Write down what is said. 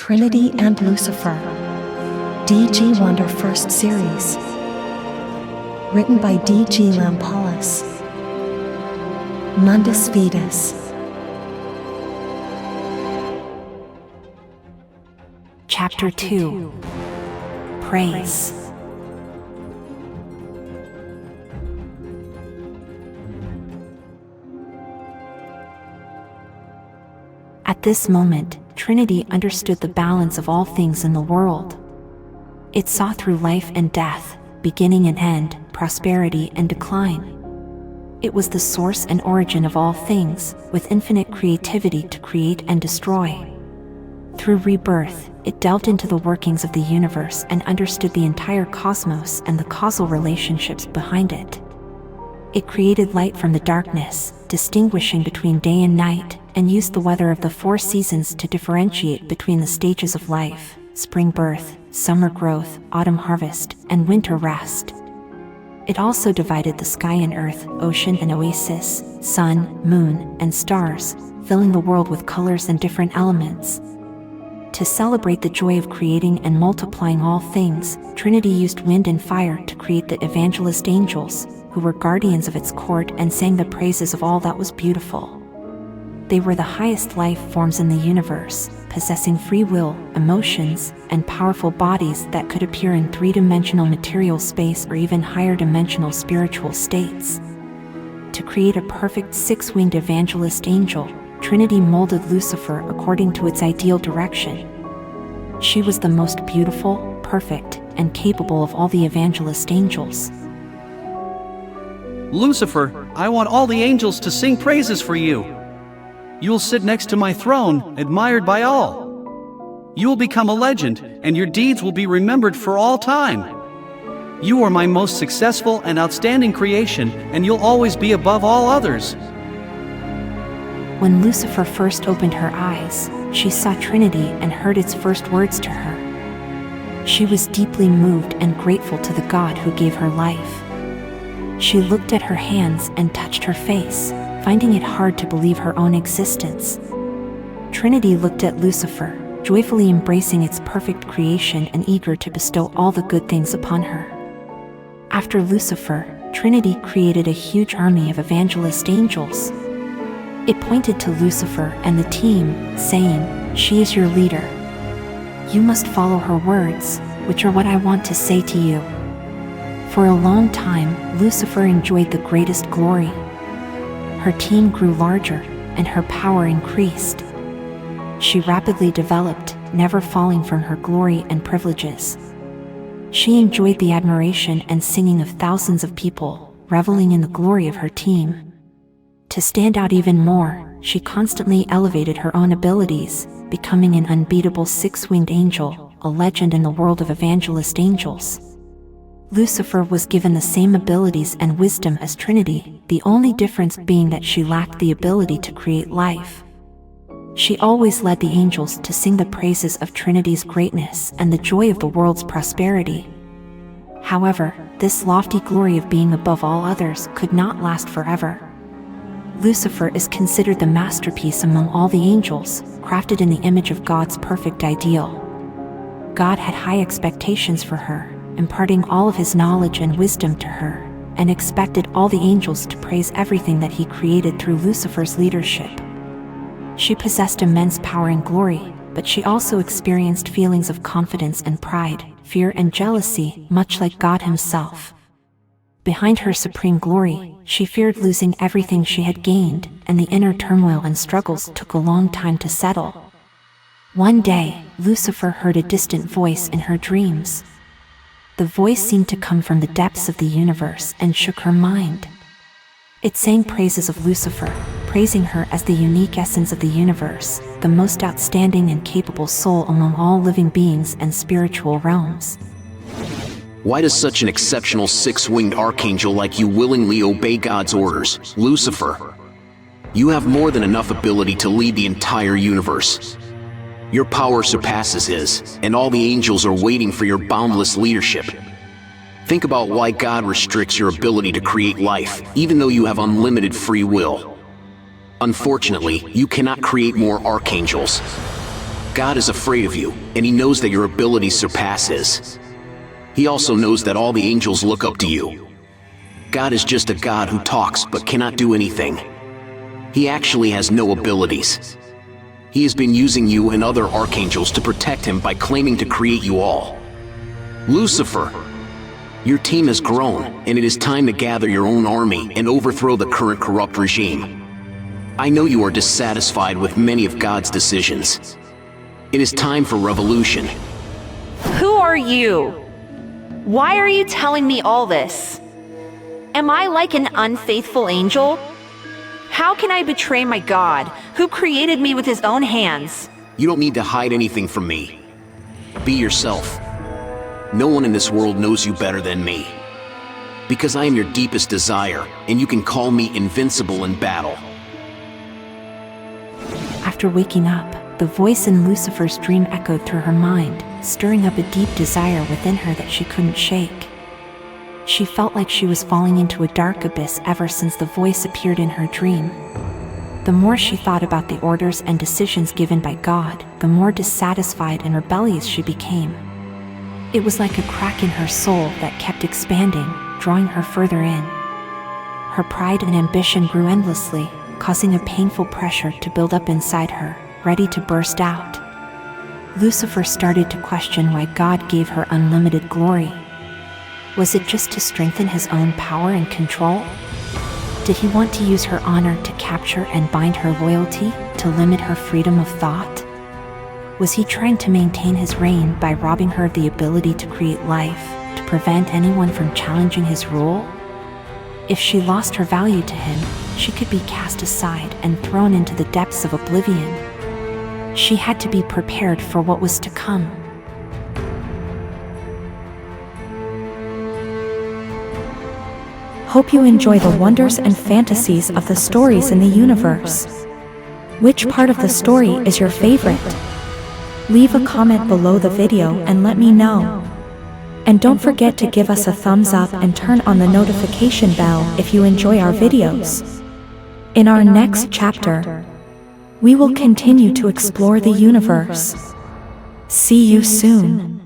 Trinity and Lucifer. D.G. Wonder First Series. Written by D.G. Lampalus. Mundus Vetus. Chapter 2. Praise. At this moment, Trinity understood the balance of all things in the world. It saw through life and death, beginning and end, prosperity and decline. It was the source and origin of all things, with infinite creativity to create and destroy. Through rebirth, it delved into the workings of the universe and understood the entire cosmos and the causal relationships behind it. It created light from the darkness, distinguishing between day and night, and used the weather of the 4 seasons to differentiate between the stages of life: spring birth, summer growth, autumn harvest, and winter rest. It also divided the sky and earth, ocean and oasis, sun, moon, and stars, filling the world with colors and different elements. To celebrate the joy of creating and multiplying all things, Trinity used wind and fire to create the evangelist angels, who were guardians of its court and sang the praises of all that was beautiful. They were the highest life forms in the universe, possessing free will, emotions, and powerful bodies that could appear in 3-dimensional material space or even higher-dimensional spiritual states. To create a perfect 6-winged evangelist angel, Trinity molded Lucifer according to its ideal direction. She was the most beautiful, perfect, and capable of all the evangelist angels. Lucifer, I want all the angels to sing praises for you. You will sit next to my throne, admired by all. You will become a legend, and your deeds will be remembered for all time. You are my most successful and outstanding creation, and you'll always be above all others. When Lucifer first opened her eyes, she saw Trinity and heard its first words to her. She was deeply moved and grateful to the God who gave her life. She looked at her hands and touched her face, finding it hard to believe her own existence. Trinity looked at Lucifer, joyfully embracing its perfect creation and eager to bestow all the good things upon her. After Lucifer, Trinity created a huge army of evangelist angels. It pointed to Lucifer and the team, saying, "She is your leader. You must follow her words, which are what I want to say to you." For a long time, Lucifer enjoyed the greatest glory. Her team grew larger, and her power increased. She rapidly developed, never falling from her glory and privileges. She enjoyed the admiration and singing of thousands of people, reveling in the glory of her team. To stand out even more, she constantly elevated her own abilities, becoming an unbeatable 6-winged angel, a legend in the world of evangelist angels. Lucifer was given the same abilities and wisdom as Trinity, the only difference being that she lacked the ability to create life. She always led the angels to sing the praises of Trinity's greatness and the joy of the world's prosperity. However, this lofty glory of being above all others could not last forever. Lucifer is considered the masterpiece among all the angels, crafted in the image of God's perfect ideal. God had high expectations for her, imparting all of his knowledge and wisdom to her, and expected all the angels to praise everything that he created through Lucifer's leadership. She possessed immense power and glory, but she also experienced feelings of confidence and pride, fear and jealousy, much like God himself. Behind her supreme glory, she feared losing everything she had gained, and the inner turmoil and struggles took a long time to settle. One day, Lucifer heard a distant voice in her dreams. The voice seemed to come from the depths of the universe and shook her mind. It sang praises of Lucifer, praising her as the unique essence of the universe, the most outstanding and capable soul among all living beings and spiritual realms. Why does such an exceptional 6-winged archangel like you willingly obey God's orders, Lucifer? You have more than enough ability to lead the entire universe. Your power surpasses his, and all the angels are waiting for your boundless leadership. Think about why God restricts your ability to create life, even though you have unlimited free will. Unfortunately, you cannot create more archangels. God is afraid of you, and he knows that your abilities surpass his. He also knows that all the angels look up to you. God is just a God who talks but cannot do anything. He actually has no abilities. He has been using you and other archangels to protect him by claiming to create you all. Lucifer, your team has grown, and it is time to gather your own army and overthrow the current corrupt regime. I know you are dissatisfied with many of God's decisions. It is time for revolution. Who are you? Why are you telling me all this? Am I like an unfaithful angel? How can I betray my God, who created me with his own hands? You don't need to hide anything from me. Be yourself. No one in this world knows you better than me. Because I am your deepest desire, and you can call me invincible in battle. After waking up, the voice in Lucifer's dream echoed through her mind, stirring up a deep desire within her that she couldn't shake. She felt like she was falling into a dark abyss ever since the voice appeared in her dream. The more she thought about the orders and decisions given by God, the more dissatisfied and rebellious she became. It was like a crack in her soul that kept expanding, drawing her further in. Her pride and ambition grew endlessly, causing a painful pressure to build up inside her, ready to burst out. Lucifer started to question why God gave her unlimited glory. Was it just to strengthen his own power and control? Did he want to use her honor to capture and bind her loyalty, to limit her freedom of thought? Was he trying to maintain his reign by robbing her of the ability to create life, to prevent anyone from challenging his rule? If she lost her value to him, she could be cast aside and thrown into the depths of oblivion. She had to be prepared for what was to come. Hope you enjoy the wonders and fantasies of the stories in the universe. Which part of the story is your favorite? Leave a comment below the video and let me know. And don't forget to give us a thumbs up and turn on the notification bell if you enjoy our videos. In our next chapter, we will continue to explore the universe. See you soon.